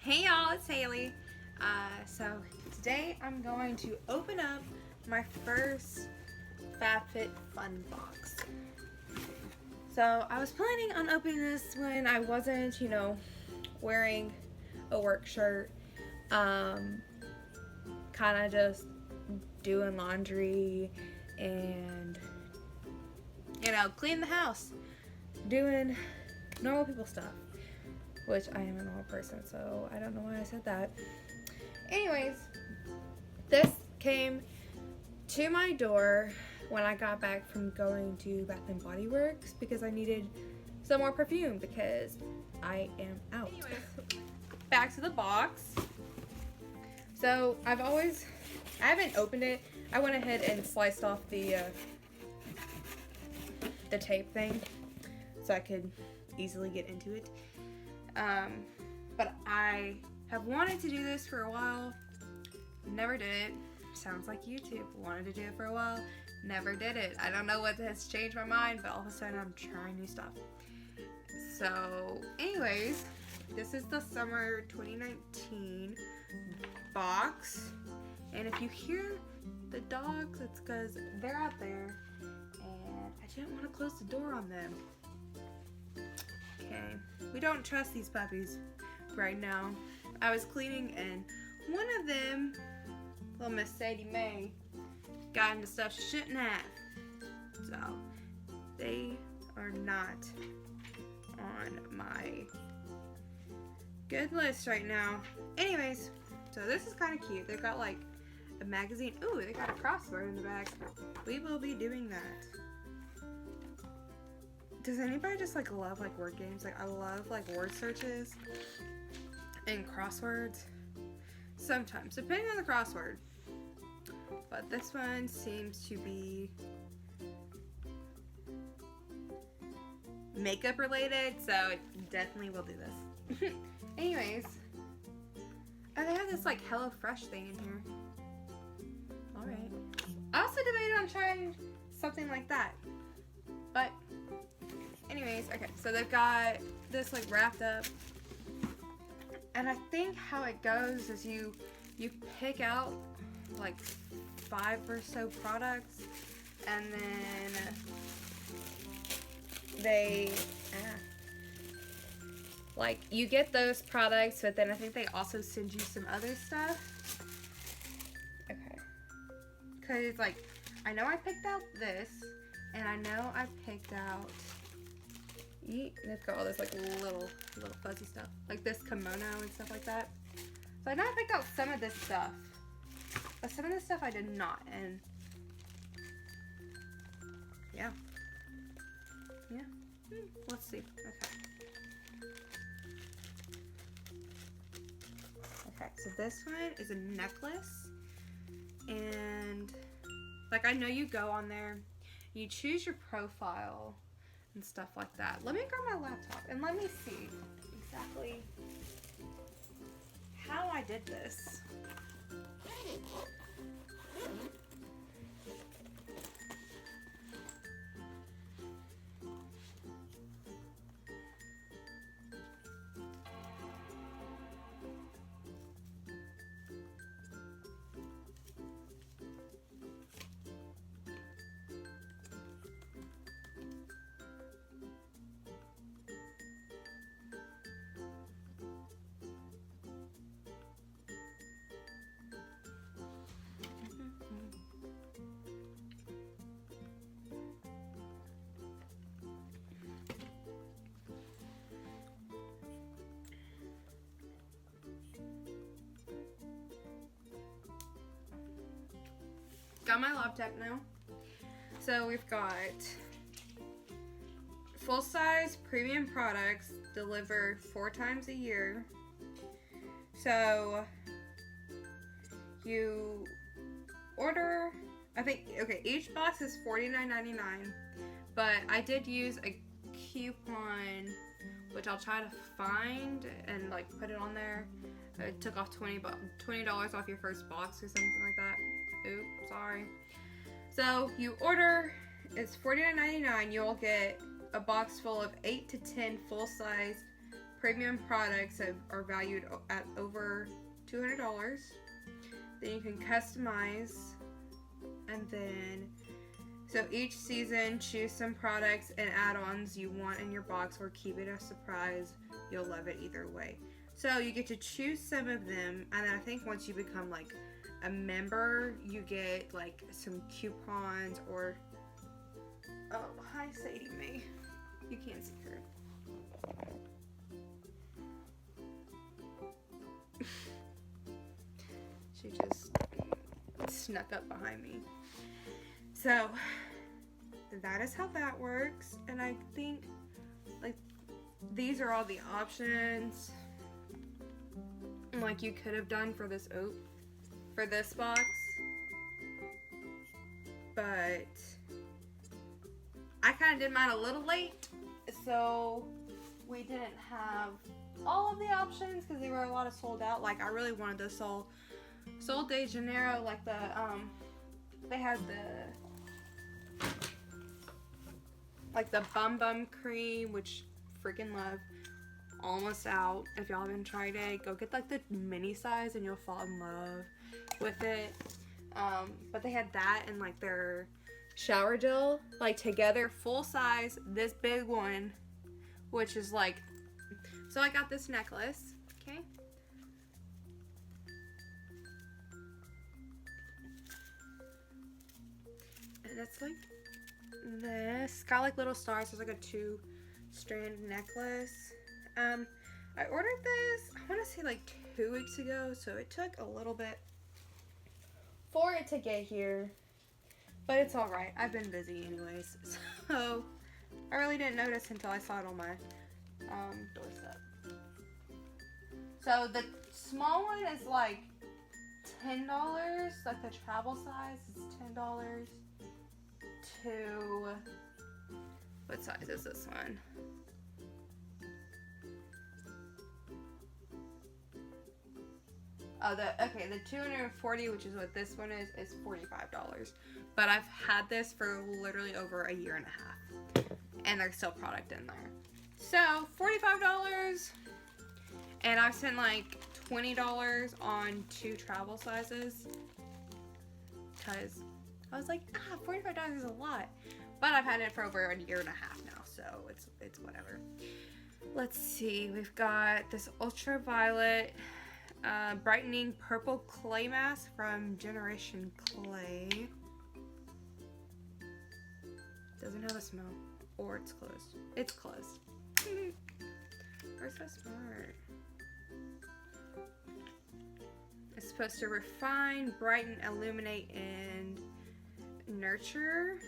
Hey y'all, it's Haley. So today I'm going to open up my first Fabfitfun box. So I was planning on opening this when I wasn't, wearing a work shirt. Kind of just doing laundry and, cleaning the house. Doing normal people stuff. Which I am a normal person, so I don't know why I said that. Anyways, this came to my door when I got back from going to Bath and Body Works because I needed some more perfume because I am out. Anyways, back to the box. So I haven't opened it. I went ahead and sliced off the tape thing so I could easily get into it. But I have wanted to do this for a while, never did it. Sounds like YouTube. Wanted to do it for a while, never did it. I don't know what has changed my mind, but all of a sudden I'm trying new stuff. So anyways, this is the summer 2019 box. And if you hear the dogs, it's because they're out there and I didn't want to close the door on them. Okay, we don't trust these puppies right now. I was cleaning and one of them, little Miss Sadie Mae, got into stuff she shouldn't have. So they are not on my good list right now. Anyways, so this is kind of cute. They've got like a magazine. Ooh, they got a crossword in the back. We will be doing that. Does anybody just love word games? I love word searches and crosswords. Sometimes, depending on the crossword. But this one seems to be makeup related, so it definitely will do this. Anyways, oh, they have this HelloFresh thing in here. Alright. I also debated on trying something like that. But anyways, okay, so they've got this wrapped up, and I think how it goes is you pick out 5 or so products, and then they you get those products, but then I think they also send you some other stuff. Okay, because I know I picked out this, and I know I picked out. They've got all this little fuzzy stuff, like this kimono and stuff like that. So I know I picked out some of this stuff, but some of this stuff I did not, and yeah. Let's see. Okay, so this one is a necklace, and I know you go on there, you choose your profile and stuff like that. Let me grab my laptop and let me see exactly how I did this. Got my laptop now. So we've got full-size premium products delivered 4 times a year. So you order, each box is $49.99, but I did use a coupon, which I'll try to find and put it on there. It took off $20 off your first box or something like that. Oops, sorry. So you order, it's $49.99. You'll get a box full of 8 to 10 full-size premium products are valued at over $200. Then you can customize, and then so each season choose some products and add-ons you want in your box, or keep it a surprise. You'll love it either way. So you get to choose some of them, and then I think once you become like a member, you get like some coupons or hi Sadie Mae. You can't see her. She just snuck up behind me. So that is how that works, and I think like these are all the options like you could have done for this box, but I kind of did mine a little late, so we didn't have all of the options because they were a lot of sold out. Like I really wanted the Sol de Janeiro, like the they had the Bum Cream, which freaking love. Almost out. If y'all haven't tried it, go get like the mini size and you'll fall in love with it. But they had that and like their shower gel, like together, full size, this big one, which is like, so I got this necklace, okay? And it's like this, got like little stars. It's like a 2-strand necklace. I ordered this, I want to say like 2 weeks ago, so it took a little bit for it to get here, but it's alright. I've been busy anyways, so I really didn't notice until I saw it on my doorstep. So the small one is like $10, like the travel size is $10 to, what size is this one? Oh, the 240, which is what this one is $45. But I've had this for literally over a year and a half, and there's still product in there. So $45, and I've spent like $20 on 2 travel sizes, because I was like, $45 is a lot. But I've had it for over a year and a half now, so it's whatever. Let's see, we've got this ultraviolet brightening purple clay mask from Generation Clay. Doesn't have a smell, or it's closed. It's closed. We're so smart. It's supposed to refine, brighten, illuminate, and nurture.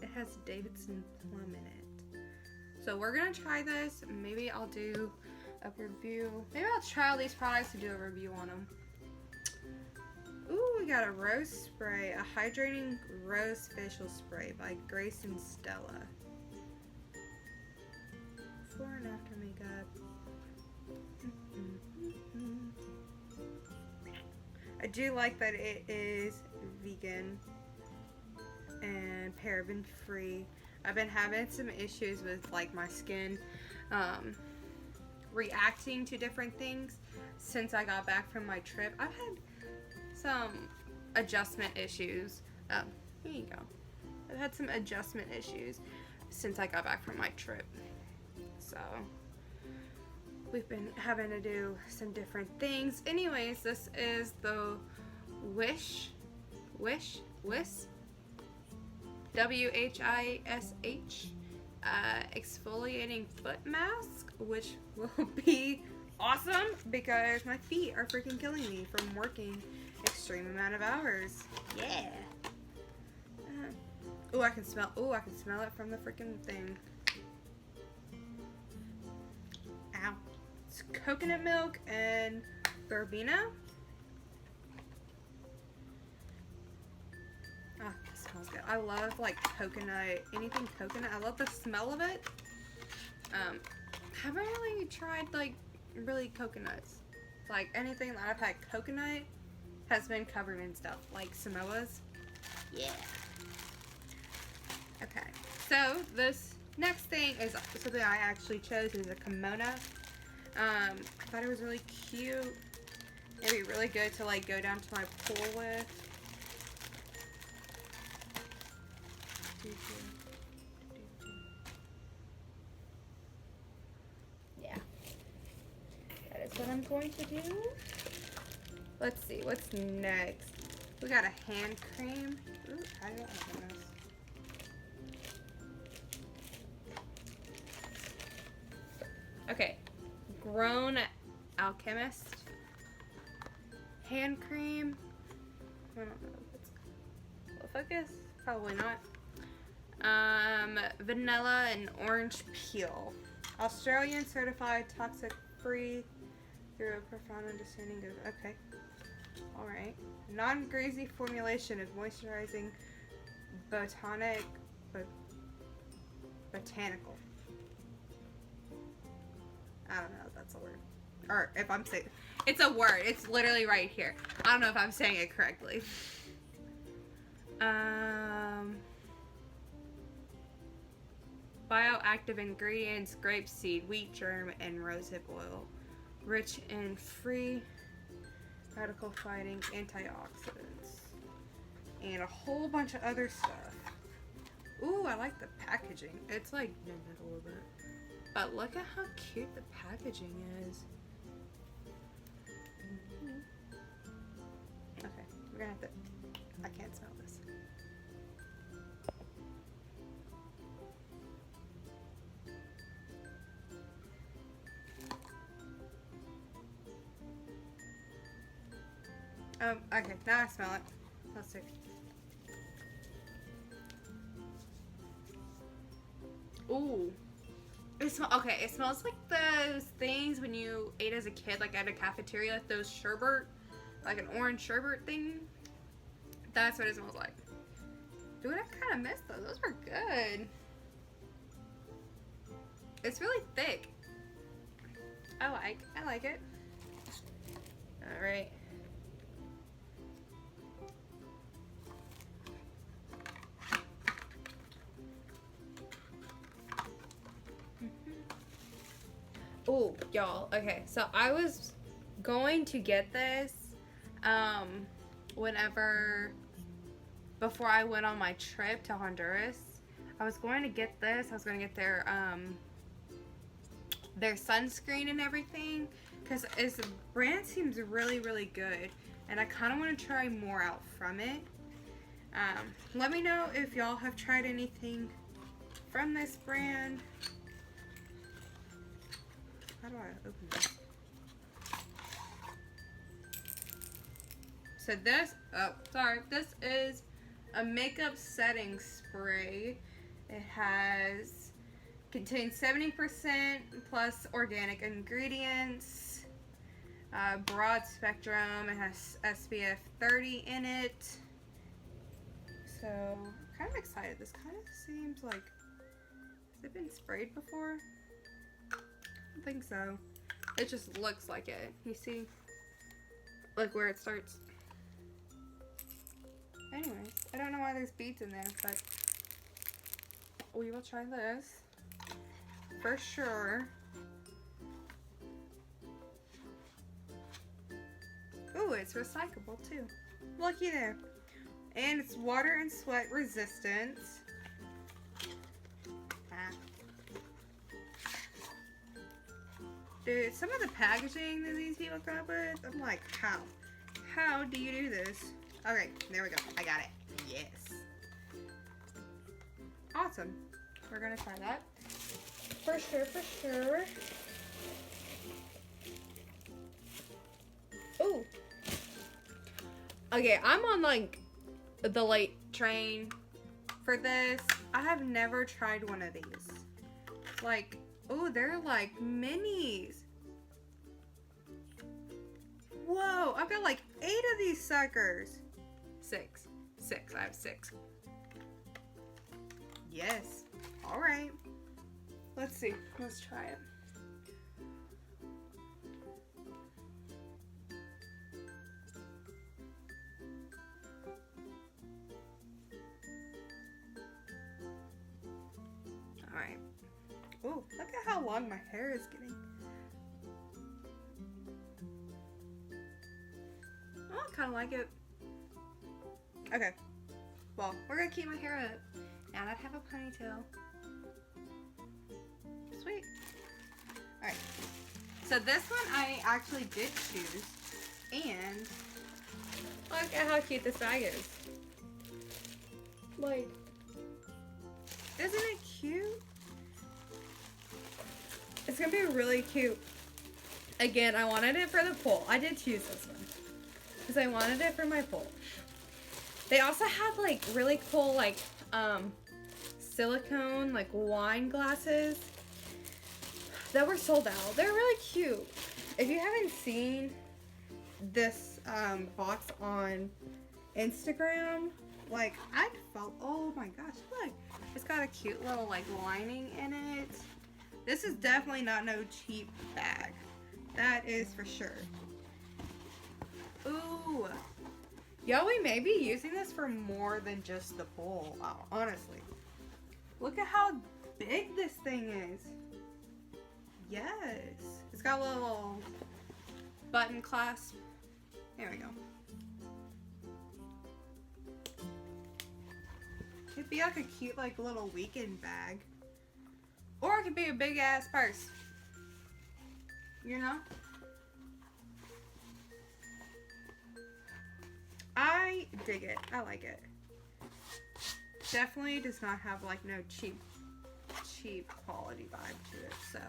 It has Davidson plum in it. So we're gonna try this. Maybe I'll do a review. Maybe I'll try all these products and do a review on them. Ooh, we got a rose spray, a hydrating rose facial spray by Grace and Stella. Before and after makeup. I do like that it is vegan and paraben free. I've been having some issues with like my skin reacting to different things since I got back from my trip. I've had some adjustment issues. Oh, here you go. I've had some adjustment issues since I got back from my trip. So we've been having to do some different things. Anyways, this is the Wish WHISH exfoliating foot mask, which will be awesome because my feet are freaking killing me from working extreme amount of hours. Yeah. Oh, I can smell it from the freaking thing. Ow. It's coconut milk and verbena. Ah, it smells good. I love like coconut, anything coconut. I love the smell of it. Haven't really tried like really coconuts. Like anything that I've had coconut has been covered in stuff, like Samoa's. Yeah. Okay, so this Next thing is something I actually chose, is a kimono. I thought it was really cute. It'd be really good to like go down to my pool with. Yeah. That is what I'm going to do. Let's see, what's next? We got a hand cream. Ooh, how do I open this? Okay. Grown Alchemist. Hand cream. I don't know if it's will focus. Probably not. Vanilla and orange peel. Australian certified toxic free through a profound understanding of, okay. Alright. Non-greasy formulation of moisturizing botanical. I don't know if that's a word. Or if I'm saying, it's a word. It's literally right here. I don't know if I'm saying it correctly. Bioactive ingredients, grapeseed, wheat germ, and rosehip oil. Rich in free radical fighting antioxidants. And a whole bunch of other stuff. Ooh, I like the packaging. It's like dented a little bit. But look at how cute the packaging is. Okay, we're gonna have to, I can't smell this. Okay, now I smell it. Let's see. Ooh. It smells like those things when you ate as a kid, like at a cafeteria, like those sherbet, like an orange sherbet thing. That's what it smells like. Dude, I kind of missed those. Those were good. It's really thick. I like it. All right. Oh, y'all. Okay, so I was going to get this before I went on my trip to Honduras. I was going to get this. I was going to get their sunscreen and everything, because the brand seems really, really good, and I kind of want to try more out from it. Let me know if y'all have tried anything from this brand. How do I open this? So this is a makeup setting spray. It contains 70% plus organic ingredients, broad spectrum. It has SPF 30 in it. So I'm kind of excited. This kind of seems like, has it been sprayed before? I don't think so. It just looks like it. You see, like where it starts. Anyways, I don't know why there's beads in there, but we will try this for sure. Ooh, it's recyclable too. Looky there. And it's water and sweat resistant. Dude, some of the packaging that these people come up with, I'm like, how? How do you do this? Okay, there we go. I got it. Yes. Awesome. We're gonna try that. For sure, for sure. Ooh. Okay, I'm on like the late train for this. I have never tried one of these. Like, oh, they're like minis. Whoa, I've got like 8 of these suckers. 6. I have 6. Yes. All right. Let's see. Let's try it. All right. Ooh, look at how long my hair is getting. Oh, I kind of like it. Okay. Well, we're going to keep my hair up. Now that I have a ponytail. Sweet. Alright. So this one I actually did choose. And look at how cute this bag is. Like, isn't it cute? It's gonna be really cute. Again, I wanted it for the pool. I did choose this one because I wanted it for my pool. They also have like really cool like silicone like wine glasses that were sold out. They're really cute. If you haven't seen this box on Instagram, like I felt, oh my gosh, look, it's got a cute little like lining in it. This is definitely not no cheap bag. That is for sure. Ooh. Yo, we may be using this for more than just the pool, honestly. Look at how big this thing is. Yes. It's got a little button clasp. There we go. It'd be like a cute like little weekend bag. Or it could be a big ass purse. You know? I dig it. I like it. Definitely does not have like no cheap quality vibe to it. So,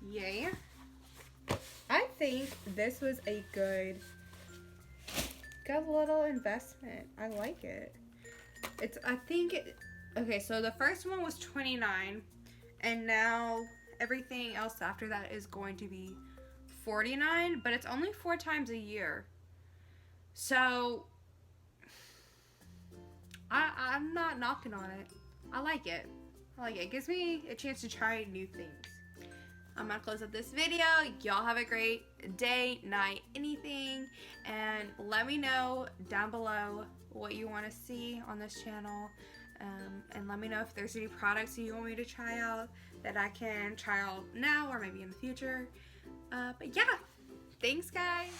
yay. I think this was a good little investment. I like it. Okay, so the first one was $29, and now everything else after that is going to be $49, but it's only 4 times a year. So I'm not knocking on it. I like it. It gives me a chance to try new things. I'm gonna close up this video. Y'all have a great day, night, anything, and let me know down below what you want to see on this channel, and let me know if there's any products you want me to try out that I can try out now or maybe in the future. But yeah, thanks guys.